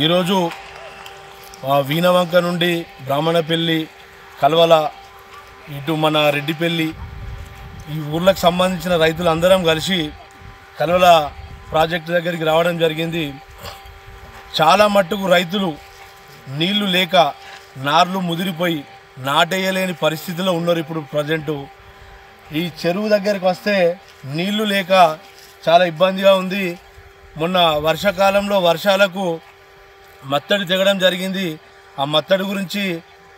ఈరోజు వీణవంక నుండి బ్రాహ్మణపల్లి కల్వల ఇటు మన రెడ్డిపల్లి ఈ ఊర్లకు సంబంధించిన రైతులందరం కలిసి కల్వల ప్రాజెక్టు దగ్గరికి రావడం జరిగింది. చాలా మట్టుకు రైతులు నీళ్లు లేక నార్లు ముదిరిపోయి నాటేయలేని పరిస్థితిలో ఉన్నారు. ఇప్పుడు ప్రజెంటు ఈ చెరువు దగ్గరికి వస్తే నీళ్లు లేక చాలా ఇబ్బందిగా ఉంది. మొన్న వర్షాకాలంలో వర్షాలకు మత్తడి తెగడం జరిగింది. ఆ మత్తడి గురించి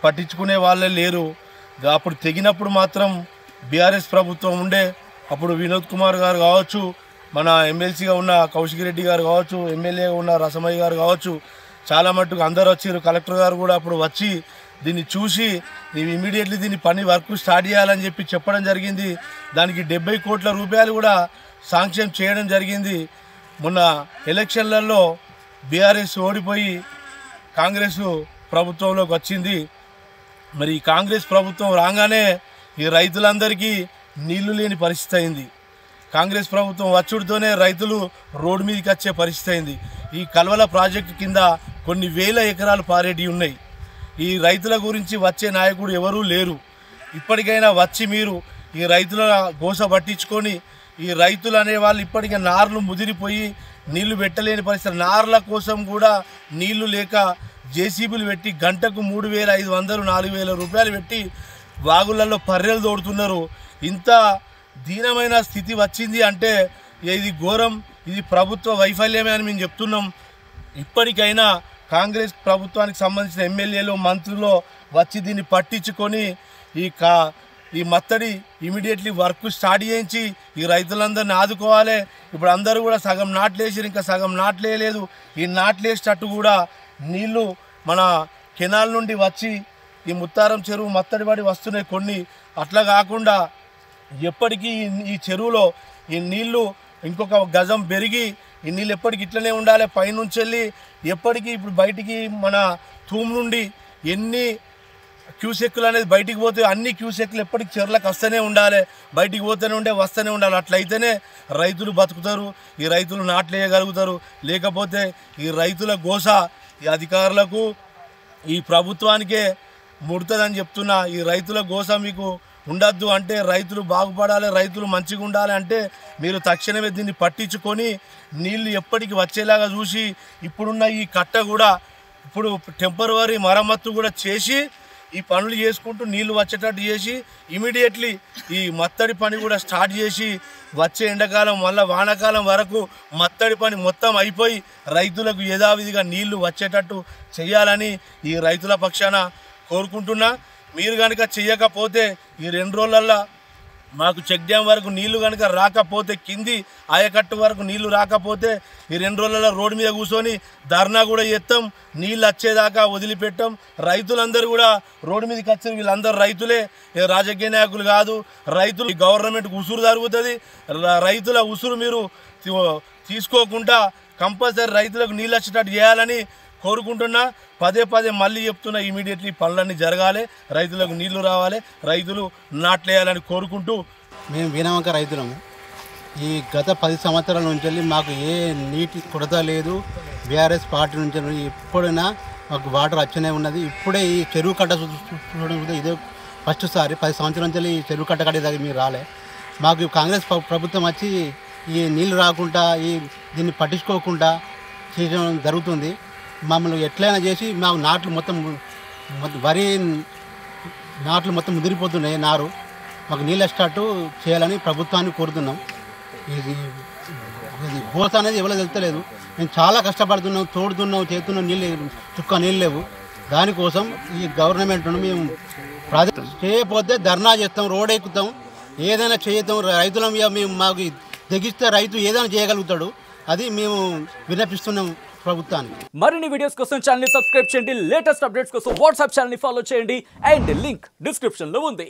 పట్టించుకునే వాళ్ళే లేరు. అప్పుడు తెగినప్పుడు మాత్రం బీఆర్ఎస్ ప్రభుత్వం ఉండే, అప్పుడు వినోద్ కుమార్ గారు కావచ్చు, మన ఎమ్మెల్సీగా ఉన్న కౌశిక్ రెడ్డి గారు కావచ్చు, ఎమ్మెల్యేగా ఉన్న రసమయ్య గారు కావచ్చు, చాలా మట్టుకు అందరూ వచ్చారు. కలెక్టర్ గారు కూడా అప్పుడు వచ్చి దీన్ని చూసి ఇమీడియట్లీ దీన్ని పని వర్క్ స్టార్ట్ చేయాలని చెప్పడం జరిగింది. దానికి 70 కోట్ల రూపాయలు కూడా శాంక్షన్ చేయడం జరిగింది. మొన్న ఎలక్షన్లలో బీఆర్ఎస్ ఓడిపోయి కాంగ్రెస్ ప్రభుత్వంలోకి వచ్చింది. మరి కాంగ్రెస్ ప్రభుత్వం రాగానే ఈ రైతులందరికీ నీళ్లు లేని పరిస్థితి అయింది. కాంగ్రెస్ ప్రభుత్వం వచ్చుడితోనే రైతులు రోడ్డు మీదకి వచ్చే పరిస్థితి అయింది. ఈ కల్వల ప్రాజెక్టు కింద కొన్ని వేల ఎకరాలు పారేటి ఉన్నాయి. ఈ రైతుల గురించి వచ్చే నాయకుడు ఎవరూ లేరు. ఇప్పటికైనా వచ్చి మీరు ఈ రైతుల గోస పట్టించుకొని, ఈ రైతులు అనేవాళ్ళు ఇప్పటికే నార్లు ముదిరిపోయి నీళ్లు పెట్టలేని పరిస్థితి, నార్ల కోసం కూడా నీళ్లు లేక జేసీబీలు పెట్టి గంటకు 3,500 4,000 రూపాయలు పెట్టి వాగులలో పర్రెలు తోడుతున్నారు. ఇంత దీనమైన స్థితి వచ్చింది అంటే ఇది ఘోరం, ఇది ప్రభుత్వ వైఫల్యమే అని మేము చెప్తున్నాం. ఇప్పటికైనా కాంగ్రెస్ ప్రభుత్వానికి సంబంధించిన ఎమ్మెల్యేలు మంత్రులు వచ్చి దీన్ని పట్టించుకొని ఈ మత్తడి ఇమీడియట్లీ వర్క్ స్టార్ట్ చేయించి ఈ రైతులందరినీ ఆదుకోవాలి. ఇప్పుడు అందరూ కూడా సగం నాట్లేసారు, ఇంకా సగం నాట్లేయలేదు. ఈ నాట్లేసేటట్టు కూడా నీళ్లు మన కెనాల్ నుండి వచ్చి ఈ ముత్తారం చెరువు మత్తడి పడి వస్తున్నాయి కొన్ని. అట్లా కాకుండా ఎప్పటికీ ఈ చెరువులో ఈ నీళ్లు ఇంకొక గజం పెరిగి ఈ నీళ్ళు ఎప్పటికి ఇట్లనే ఉండాలి. పైనుంచి వెళ్ళి ఎప్పటికీ ఇప్పుడు బయటికి మన తూము నుండి ఎన్ని క్యూసెక్కులు అనేది బయటికి పోతే అన్ని క్యూసెక్కులు ఎప్పటికి చెరువులకు వస్తూనే ఉండాలి, బయటికి పోతూనే ఉండే వస్తూనే ఉండాలి. అట్లయితేనే రైతులు బతుకుతారు, ఈ రైతులు నాట్లేయగలుగుతారు. లేకపోతే ఈ రైతుల గోస ఈ అధికారులకు ఈ ప్రభుత్వానికే ముడుతుందని చెప్తున్నా. ఈ రైతుల గోస మీకు ఉండద్దు అంటే, రైతులు బాగుపడాలి, రైతులు మంచిగా ఉండాలి అంటే మీరు తక్షణమే దీన్ని పట్టించుకొని నీళ్లు ఎప్పటికి వచ్చేలాగా చూసి ఇప్పుడున్న ఈ కట్ట కూడా ఇప్పుడు టెంపరవరీ మరమ్మత్తు కూడా చేసి ఈ పనులు చేసుకుంటూ నీళ్లు వచ్చేటట్టు చేసి ఇమీడియట్లీ ఈ మత్తడి పని కూడా స్టార్ట్ చేసి వచ్చే ఎండాకాలం మళ్ళీ వానాకాలం వరకు మత్తడి పని మొత్తం అయిపోయి రైతులకు యథావిధిగా నీళ్లు వచ్చేటట్టు చేయాలని ఈ రైతుల పక్షాన కోరుకుంటున్నా. మీరు కనుక చెయ్యకపోతే ఈ 2 రోజులల్లో మాకు చెక్ డ్యామ్ వరకు నీళ్లు కనుక రాకపోతే, కింది ఆయకట్టు వరకు నీళ్లు రాకపోతే ఈ 2 రోజులలో రోడ్డు మీద కూర్చొని ధర్నా కూడా చేస్తాం. నీళ్ళు వచ్చేదాకా వదిలిపెట్టాం. రైతులందరూ కూడా రోడ్డు మీదకి వచ్చారు. వీళ్ళందరూ రైతులే, రాజకీయ నాయకులు కాదు. రైతులు గవర్నమెంట్కి ఉసురు జరుగుతుంది. రైతుల ఉసురు మీరు తీసుకోకుండా కంపల్సరీ రైతులకు నీళ్ళు వచ్చేటట్టు చేయాలని కోరుకుంటున్నా. పదే మళ్ళీ చెప్తున్నా, ఇమీడియట్లీ పనులన్నీ జరగాలి, రైతులకు నీళ్లు రావాలి, రైతులు నాట్లేయాలని కోరుకుంటూ. మేము వీణవంక రైతులము. ఈ గత 10 సంవత్సరాల నుంచి మాకు ఏ నీటి కొరత లేదు. బీఆర్ఎస్ పార్టీ నుంచి ఎప్పుడైనా మాకు వాటర్ వచ్చనే ఉన్నది. ఇప్పుడే ఈ చెరువు కట్ట చూడడం ఇదే ఫస్ట్ సారి. 10 సంవత్సరాల నుంచి ఈ చెరువు కట్ట కట్టేదాకా మీరు రాలే. మాకు కాంగ్రెస్ ప్రభుత్వం వచ్చి ఈ నీళ్లు రాకుండా దీన్ని పట్టించుకోకుండా చేయడం జరుగుతుంది. మమ్మల్ని ఎట్లయినా చేసి మాకు నాట్లు మొత్తం వరి నాట్లు మొత్తం ముదిరిపోతున్నాయి. నారు మాకు నీళ్ళు స్టార్ట్ చేయాలని ప్రభుత్వాన్ని కోరుతున్నాం. ఇది పోత అనేది ఎవరో తెలుస్తలేదు. మేము చాలా కష్టపడుతున్నాం, తోడుతున్నాం, చేస్తున్నాం, చుక్క నీళ్ళు లేవు. దానికోసం ఈ గవర్నమెంట్ను మేము ప్రాజెక్ట్ చేయకపోతే ధర్నా చేస్తాం, రోడ్ ఎక్కుతాం, ఏదైనా చేస్తాం. రైతుల మీద మేము మాకు తెగిస్తే రైతు ఏదైనా చేయగలుగుతాడు. అది మేము విన్నపిస్తున్నాం ప్రభుత్వానికి. మరిన్ని వీడియోస్ కోసం ఛానల్ ని సబ్స్క్రైబ్ చేయండి. లేటెస్ట్ అప్డేట్స్ కోసం వాట్సాప్ ఛానల్ ని ఫాలో చేయండి. అండ్ లింక్ డిస్క్రిప్షన్ లో ఉంది.